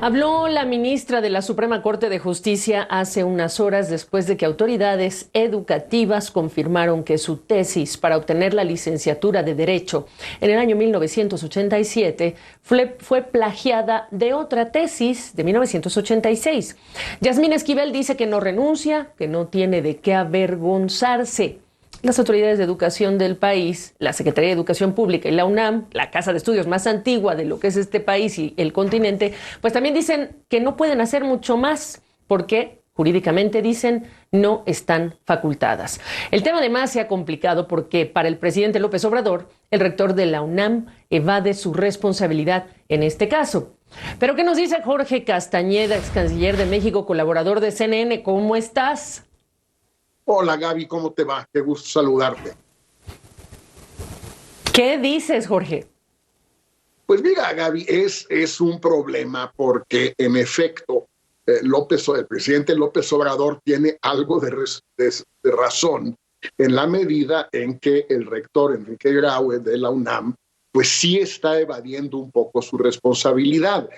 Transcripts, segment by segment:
Habló la ministra de la Suprema Corte de Justicia hace unas horas después de que autoridades educativas confirmaron que su tesis para obtener la licenciatura de Derecho en el año 1987 fue plagiada de otra tesis de 1986. Yasmín Esquivel dice que no renuncia, que no tiene de qué avergonzarse. Las autoridades de educación del país, la Secretaría de Educación Pública y la UNAM, la casa de estudios más antigua de lo que es este país y el continente, pues también dicen que no pueden hacer mucho más porque jurídicamente dicen no están facultadas. El tema además se ha complicado porque para el presidente López Obrador, el rector de la UNAM evade su responsabilidad en este caso. Pero ¿qué nos dice Jorge Castañeda, ex canciller de México, colaborador de CNN? ¿Cómo estás? Hola Gaby, ¿cómo te va? Qué gusto saludarte. ¿Qué dices, Jorge? Pues mira, Gaby, es un problema porque en efecto el presidente López Obrador tiene algo de razón en la medida en que el rector Enrique Graue de la UNAM pues sí está evadiendo un poco su responsabilidad.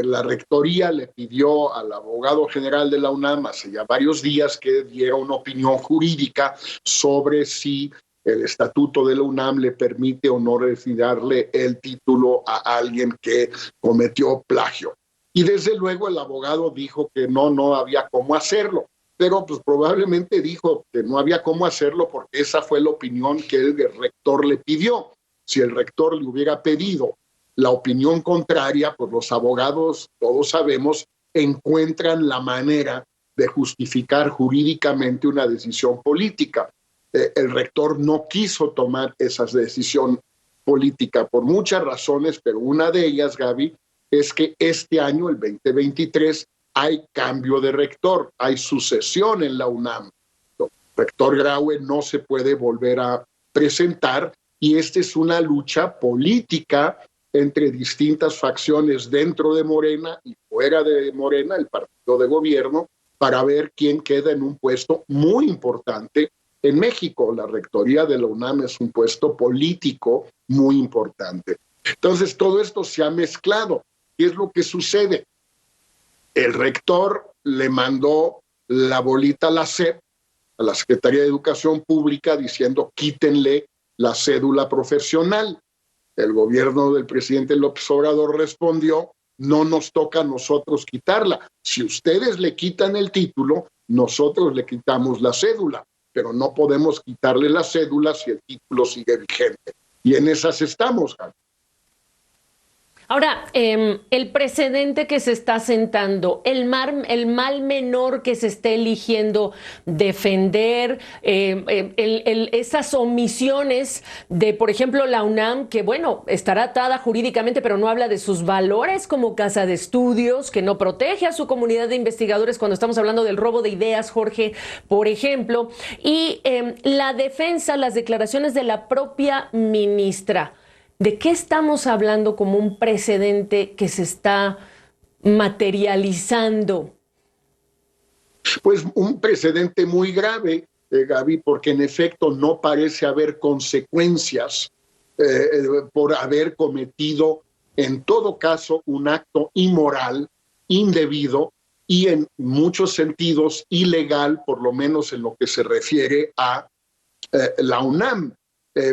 La rectoría le pidió al abogado general de la UNAM hace ya varios días que diera una opinión jurídica sobre si el estatuto de la UNAM le permite o no retirarle el título a alguien que cometió plagio. Y desde luego el abogado dijo que no había cómo hacerlo, pero pues probablemente dijo que no había cómo hacerlo porque esa fue la opinión que el rector le pidió. Si el rector le hubiera pedido la opinión contraria, pues los abogados, todos sabemos, encuentran la manera de justificar jurídicamente una decisión política. El rector no quiso tomar esa decisión política por muchas razones, pero una de ellas, Gaby, es que este año, el 2023, hay cambio de rector, hay sucesión en la UNAM. El rector Graue no se puede volver a presentar y esta es una lucha política entre distintas facciones dentro de Morena y fuera de Morena, el partido de gobierno, para ver quién queda en un puesto muy importante en México. La rectoría de la UNAM es un puesto político muy importante. Entonces, todo esto se ha mezclado. ¿Qué es lo que sucede? El rector le mandó la bolita a la SEP, a la Secretaría de Educación Pública, diciendo quítenle la cédula profesional. El gobierno del presidente López Obrador respondió, no nos toca a nosotros quitarla. Si ustedes le quitan el título, nosotros le quitamos la cédula, pero no podemos quitarle la cédula si el título sigue vigente. Y en esas estamos, Javi. Ahora, el precedente que se está sentando, el mal menor que se está eligiendo defender, esas omisiones de, por ejemplo, la UNAM, que bueno, estará atada jurídicamente, pero no habla de sus valores como casa de estudios, que no protege a su comunidad de investigadores cuando estamos hablando del robo de ideas, Jorge, por ejemplo, y la defensa, las declaraciones de la propia ministra. ¿De qué estamos hablando como un precedente que se está materializando? Pues un precedente muy grave, Gaby, porque en efecto no parece haber consecuencias por haber cometido, en todo caso, un acto inmoral, indebido y en muchos sentidos ilegal, por lo menos en lo que se refiere a la UNAM.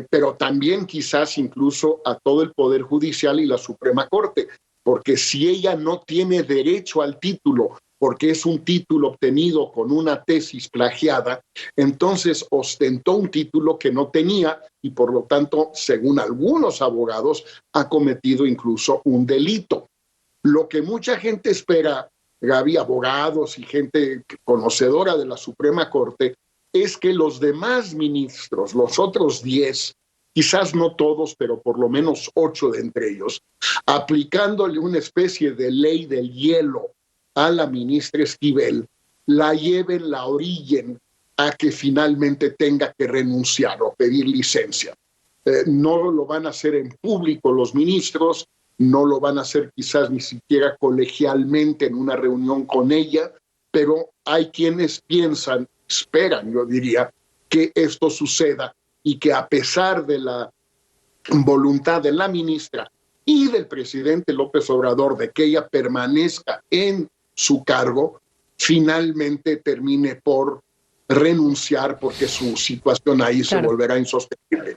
Pero también quizás incluso a todo el Poder Judicial y la Suprema Corte, porque si ella no tiene derecho al título, porque es un título obtenido con una tesis plagiada, entonces ostentó un título que no tenía y por lo tanto, según algunos abogados, ha cometido incluso un delito. Lo que mucha gente espera, Gaby, abogados y gente conocedora de la Suprema Corte, es que los demás ministros, los otros 10, quizás no todos, pero por lo menos 8 de entre ellos, aplicándole una especie de ley del hielo a la ministra Esquivel, la lleven, la orillen a que finalmente tenga que renunciar o pedir licencia. No lo van a hacer en público los ministros, no lo van a hacer quizás ni siquiera colegialmente en una reunión con ella, pero hay quienes piensan, esperan, yo diría, que esto suceda y que a pesar de la voluntad de la ministra y del presidente López Obrador de que ella permanezca en su cargo, finalmente termine por renunciar porque su situación ahí se volverá insostenible.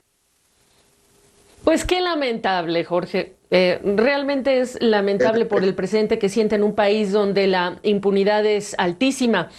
Pues qué lamentable, Jorge. Realmente es lamentable por el presente que siente en un país donde la impunidad es altísima.